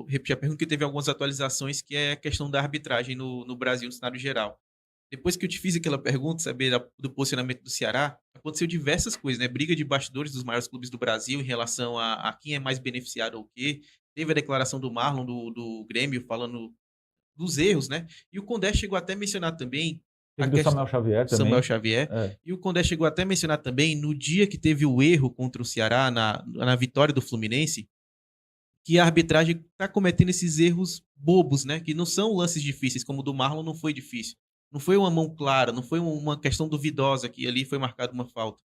repetir a pergunta, que teve algumas atualizações, que é a questão da arbitragem no Brasil, no cenário geral. Depois que eu te fiz aquela pergunta, saber do posicionamento do Ceará, aconteceu diversas coisas, né? Briga de bastidores dos maiores clubes do Brasil em relação a quem é mais beneficiado ou o quê. Teve a declaração do Marlon, do Grêmio, falando dos erros, né? E o Condé chegou até a mencionar também a Teve do questão Samuel Xavier Samuel também. Xavier. É. E o Condé chegou até a mencionar também, no dia que teve o erro contra o Ceará, na vitória do Fluminense, que a arbitragem está cometendo esses erros bobos, né? Que não são lances difíceis, como o do Marlon não foi difícil. Não foi uma mão clara, não foi uma questão duvidosa que ali foi marcada uma falta.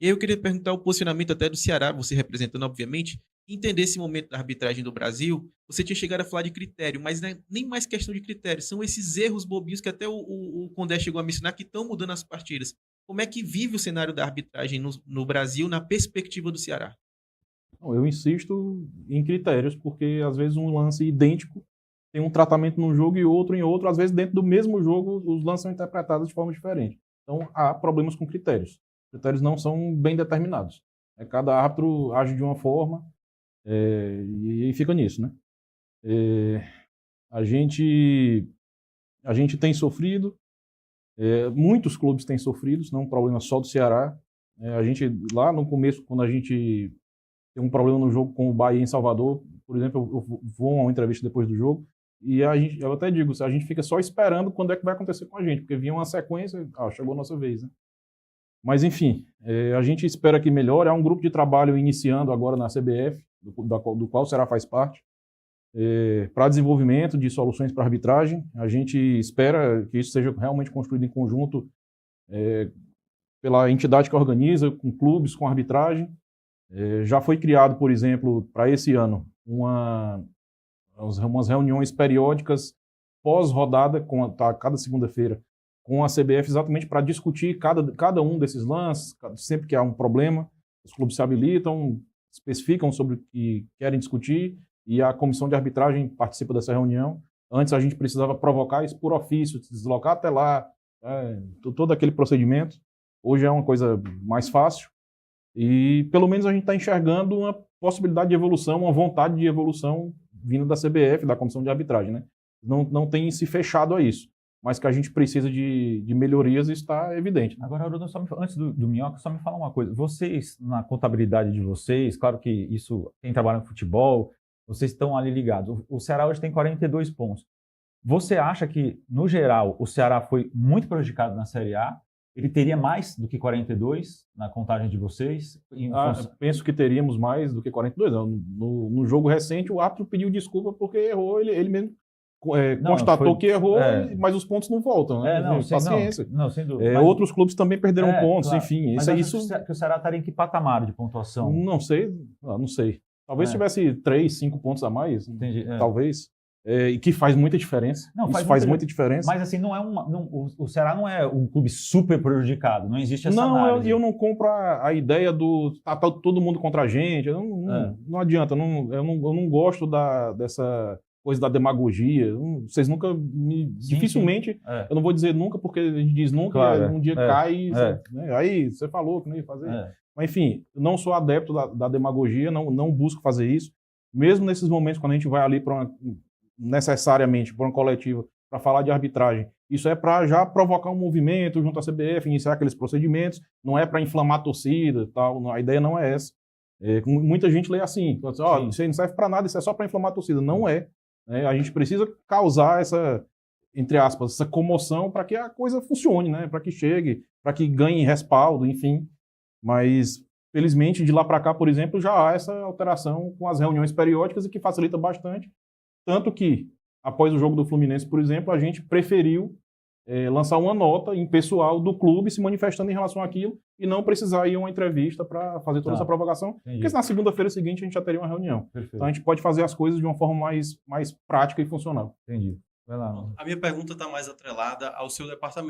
E aí eu queria perguntar o posicionamento até do Ceará, você representando, obviamente, entender esse momento da arbitragem do Brasil. Você tinha chegado a falar de critério, mas não é nem mais questão de critério, são esses erros bobinhos que até o Condé chegou a mencionar que estão mudando as partidas. Como é que vive o cenário da arbitragem no Brasil na perspectiva do Ceará? Eu insisto em critérios, porque às vezes um lance idêntico tem um tratamento num jogo e outro em outro. Às vezes dentro do mesmo jogo os lances são interpretados de forma diferente. Então há problemas com critérios. Os critérios não são bem determinados. Cada árbitro age de uma forma e fica nisso, né? A gente tem sofrido, muitos clubes têm sofrido, isso não é um problema só do Ceará. A gente, lá no começo, quando a gente tem um problema no jogo com o Bahia em Salvador, por exemplo, eu vou a uma entrevista depois do jogo, e eu até digo, a gente fica só esperando quando é que vai acontecer com a gente, porque vinha uma sequência, chegou a nossa vez, né? Mas, enfim, a gente espera que melhore. Há um grupo de trabalho iniciando agora na CBF, do qual o Ceará faz parte, para desenvolvimento de soluções para arbitragem. A gente espera que isso seja realmente construído em conjunto pela entidade que organiza, com clubes, com arbitragem. Já foi criado, por exemplo, para esse ano, umas reuniões periódicas pós-rodada, cada segunda-feira, com a CBF, exatamente para discutir cada um desses lances. Sempre que há um problema, os clubes se habilitam, especificam sobre o que querem discutir, e a comissão de arbitragem participa dessa reunião. Antes a gente precisava provocar isso por ofício, se deslocar até lá, todo aquele procedimento. Hoje é uma coisa mais fácil. E pelo menos a gente está enxergando uma possibilidade de evolução, uma vontade de evolução vindo da CBF, da Comissão de Arbitragem, né? Não tem se fechado a isso, mas que a gente precisa de melhorias está evidente, né? Agora, Haroldo, antes do Minhoca, só me fala uma coisa. Vocês, na contabilidade de vocês, claro que isso, quem trabalha no futebol, vocês estão ali ligados. O Ceará hoje tem 42 pontos. Você acha que, no geral, o Ceará foi muito prejudicado na Série A? Ele teria mais do que 42 na contagem de vocês? Penso que teríamos mais do que 42. No jogo recente, o árbitro pediu desculpa porque errou, ele mesmo constatou que errou, mas os pontos não voltam, né? Paciência. Sem dúvida. Outros clubes também perderam pontos, claro. Enfim. Mas isso que o Ceará estaria em que patamar de pontuação? Não sei. Talvez tivesse 3, 5 pontos a mais. Entendi. Talvez. E que faz muita diferença. Isso faz muita diferença. Mas assim, o Ceará não é um clube super prejudicado, não existe essa análise. Eu não compro a ideia do tá todo mundo contra a gente. Não adianta, eu não gosto dessa coisa da demagogia. Vocês nunca dificilmente, eu não vou dizer nunca, porque a gente diz nunca, claro, um dia cai, né? Aí você falou que não ia fazer. Mas enfim, não sou adepto da demagogia, não busco fazer isso. Mesmo nesses momentos, quando a gente vai ali necessariamente para uma coletiva para falar de arbitragem, isso é para já provocar um movimento junto à CBF, iniciar aqueles procedimentos, não é para inflamar a torcida, tal. A ideia não é essa. Muita gente lê assim, isso aí não serve para nada, isso é só para inflamar a torcida. Não é. A gente precisa causar essa, entre aspas, essa comoção para que a coisa funcione, né? Para que chegue, para que ganhe respaldo, enfim. Mas, felizmente, de lá para cá, por exemplo, já há essa alteração com as reuniões periódicas e que facilita bastante. Tanto que, após o jogo do Fluminense, por exemplo, a gente preferiu lançar uma nota impessoal do clube se manifestando em relação àquilo e não precisar ir a uma entrevista para fazer toda essa provocação, porque na segunda-feira seguinte a gente já teria uma reunião. Perfeito. Então a gente pode fazer as coisas de uma forma mais prática e funcional. Entendi. Vai lá. A minha pergunta está mais atrelada ao seu departamento.